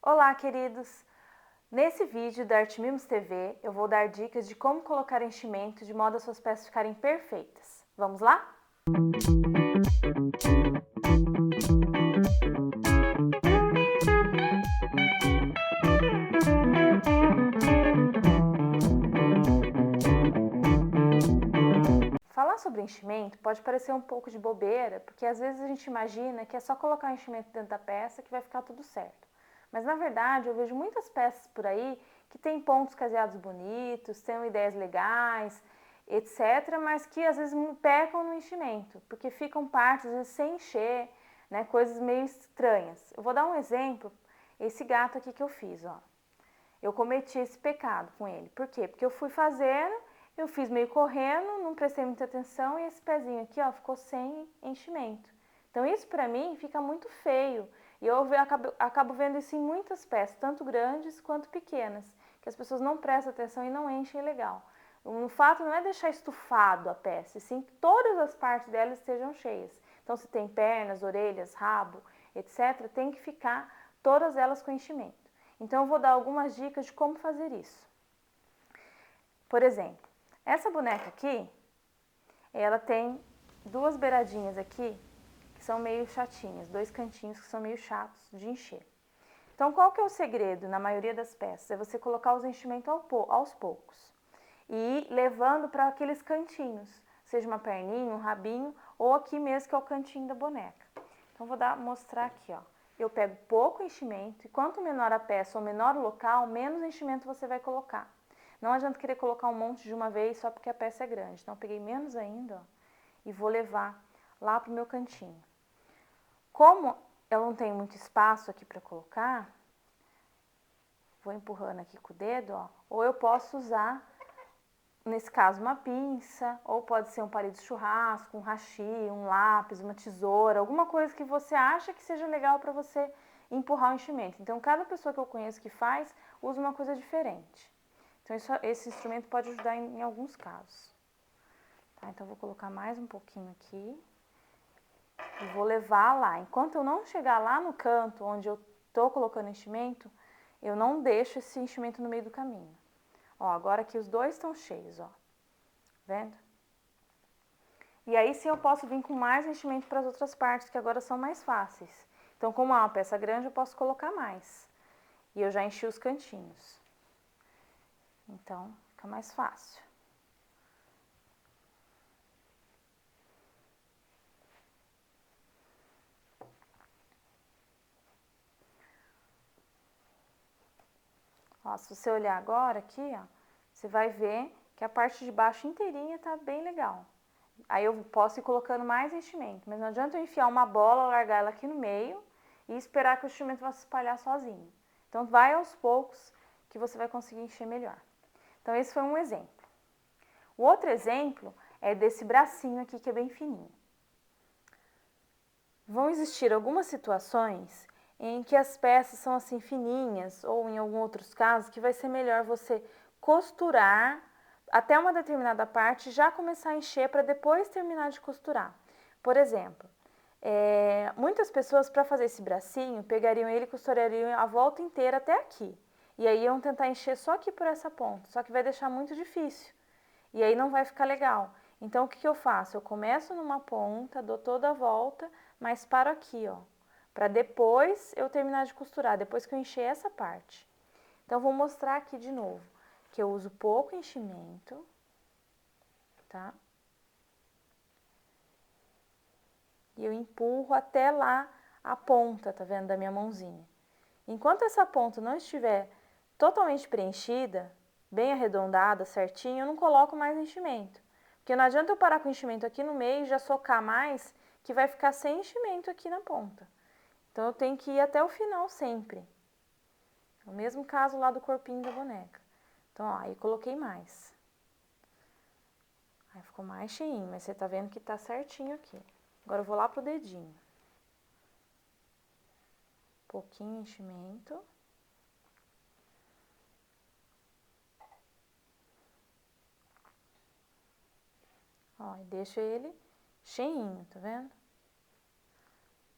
Olá, queridos! Nesse vídeo da Artmimos TV, eu vou dar dicas de como colocar enchimento de modo a suas peças ficarem perfeitas. Vamos lá? Falar sobre enchimento pode parecer um pouco de bobeira, porque às vezes a gente imagina que é só colocar o enchimento dentro da peça que vai ficar tudo certo. Mas na verdade eu vejo muitas peças por aí que têm pontos caseados bonitos, têm ideias legais, etc., mas que às vezes pecam no enchimento, porque ficam partes às vezes sem encher, né, coisas meio estranhas. Eu vou dar um exemplo, esse gato aqui que eu fiz, ó. Eu cometi esse pecado com ele. Por quê? Porque eu fui fazendo, eu fiz meio correndo, não prestei muita atenção e esse pezinho aqui, ó, ficou sem enchimento. Então isso pra mim fica muito feio. E eu acabo vendo isso em muitas peças, tanto grandes quanto pequenas, que as pessoas não prestam atenção e não enchem legal. O fato não é deixar estufado a peça, e sim que todas as partes dela estejam cheias. Então se tem pernas, orelhas, rabo, etc., tem que ficar todas elas com enchimento. Então eu vou dar algumas dicas de como fazer isso. Por exemplo, essa boneca aqui, ela tem duas beiradinhas aqui que são meio chatinhas, dois cantinhos que são meio chatos de encher. Então qual que é o segredo na maioria das peças? É você colocar os enchimentos aos poucos e ir levando para aqueles cantinhos, seja uma perninha, um rabinho ou aqui mesmo que é o cantinho da boneca. Então vou mostrar aqui, ó. Eu pego pouco enchimento e quanto menor a peça ou menor o local, menos enchimento você vai colocar. Não adianta querer colocar um monte de uma vez só porque a peça é grande. Então eu peguei menos ainda, ó, e vou levar lá pro meu cantinho. Como eu não tenho muito espaço aqui para colocar, vou empurrando aqui com o dedo, ó, ou eu posso usar, nesse caso, uma pinça, ou pode ser um palito de churrasco, um hashi, um lápis, uma tesoura, alguma coisa que você acha que seja legal para você empurrar o enchimento. Então, cada pessoa que eu conheço que faz, usa uma coisa diferente. Então, esse instrumento pode ajudar em alguns casos. Tá? Então, vou colocar mais um pouquinho aqui e vou levar lá. Enquanto eu não chegar lá no canto onde eu estou colocando enchimento, eu não deixo esse enchimento no meio do caminho. Ó, agora que os dois estão cheios, ó. Vendo? E aí sim eu posso vir com mais enchimento para as outras partes, que agora são mais fáceis. Então, como é uma peça grande, eu posso colocar mais. E eu já enchi os cantinhos. Então, fica mais fácil. Ó, se você olhar agora aqui, ó, você vai ver que a parte de baixo inteirinha tá bem legal. Aí eu posso ir colocando mais enchimento, mas não adianta eu enfiar uma bola, largar ela aqui no meio e esperar que o enchimento vá se espalhar sozinho. Então vai aos poucos que você vai conseguir encher melhor. Então esse foi um exemplo. O outro exemplo é desse bracinho aqui que é bem fininho. Vão existir algumas situações em que as peças são assim fininhas, ou em alguns outros casos, que vai ser melhor você costurar até uma determinada parte e já começar a encher para depois terminar de costurar. Por exemplo, muitas pessoas para fazer esse bracinho, pegariam ele e costurariam a volta inteira até aqui. E aí iam tentar encher só aqui por essa ponta, só que vai deixar muito difícil. E aí não vai ficar legal. Então o que eu faço? Eu começo numa ponta, dou toda a volta, mas paro aqui, ó, para depois eu terminar de costurar, depois que eu encher essa parte. Então vou mostrar aqui de novo, que eu uso pouco enchimento, tá? E eu empurro até lá a ponta, tá vendo, da minha mãozinha. Enquanto essa ponta não estiver totalmente preenchida, bem arredondada, certinho, eu não coloco mais enchimento. Porque não adianta eu parar com o enchimento aqui no meio e já socar mais, que vai ficar sem enchimento aqui na ponta. Então eu tenho que ir até o final sempre. É o mesmo caso lá do corpinho da boneca. Então, ó, aí coloquei mais. Aí ficou mais cheinho, mas você tá vendo que tá certinho aqui. Agora eu vou lá pro dedinho. Pouquinho enchimento. Ó, e deixo ele cheinho, tá vendo?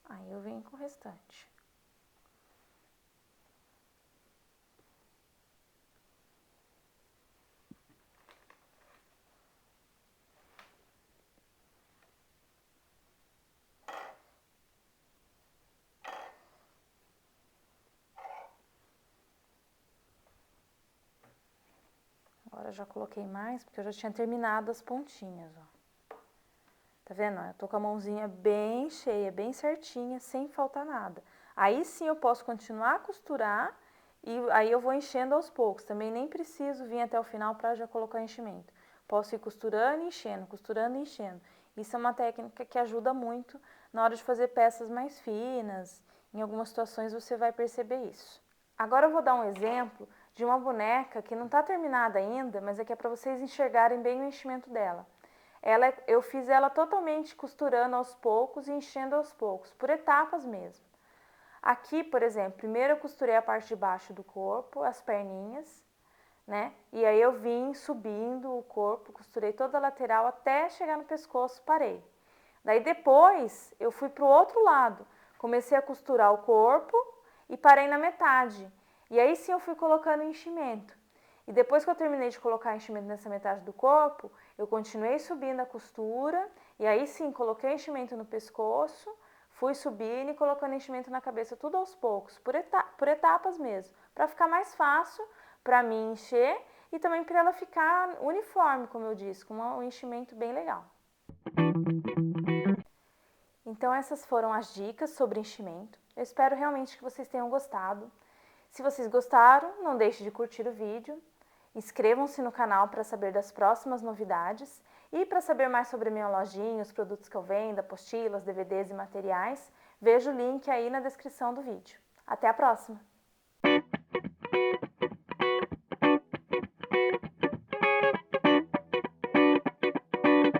Aí eu venho com o restante. Agora eu já coloquei mais, porque eu já tinha terminado as pontinhas, ó. Tá vendo? Eu tô com a mãozinha bem cheia, bem certinha, sem faltar nada. Aí sim eu posso continuar a costurar e aí eu vou enchendo aos poucos. Também nem preciso vir até o final para já colocar enchimento. Posso ir costurando e enchendo, costurando e enchendo. Isso é uma técnica que ajuda muito na hora de fazer peças mais finas. Em algumas situações você vai perceber isso. Agora eu vou dar um exemplo de uma boneca que não está terminada ainda, mas é que é para vocês enxergarem bem o enchimento dela. Eu fiz ela totalmente costurando aos poucos e enchendo aos poucos, por etapas mesmo. Aqui, por exemplo, primeiro eu costurei a parte de baixo do corpo, as perninhas, né? E aí eu vim subindo o corpo, costurei toda a lateral até chegar no pescoço, parei. Daí depois eu fui para o outro lado, comecei a costurar o corpo e parei na metade. E aí sim eu fui colocando enchimento. E depois que eu terminei de colocar enchimento nessa metade do corpo, eu continuei subindo a costura e aí sim coloquei enchimento no pescoço, fui subindo e colocando enchimento na cabeça, tudo aos poucos, por etapas mesmo, para ficar mais fácil para mim encher e também para ela ficar uniforme, como eu disse, com um enchimento bem legal. Então essas foram as dicas sobre enchimento. Eu espero realmente que vocês tenham gostado. Se vocês gostaram, não deixe de curtir o vídeo. Inscrevam-se no canal para saber das próximas novidades e para saber mais sobre a minha lojinha, os produtos que eu vendo, apostilas, DVDs e materiais, veja o link aí na descrição do vídeo. Até a próxima!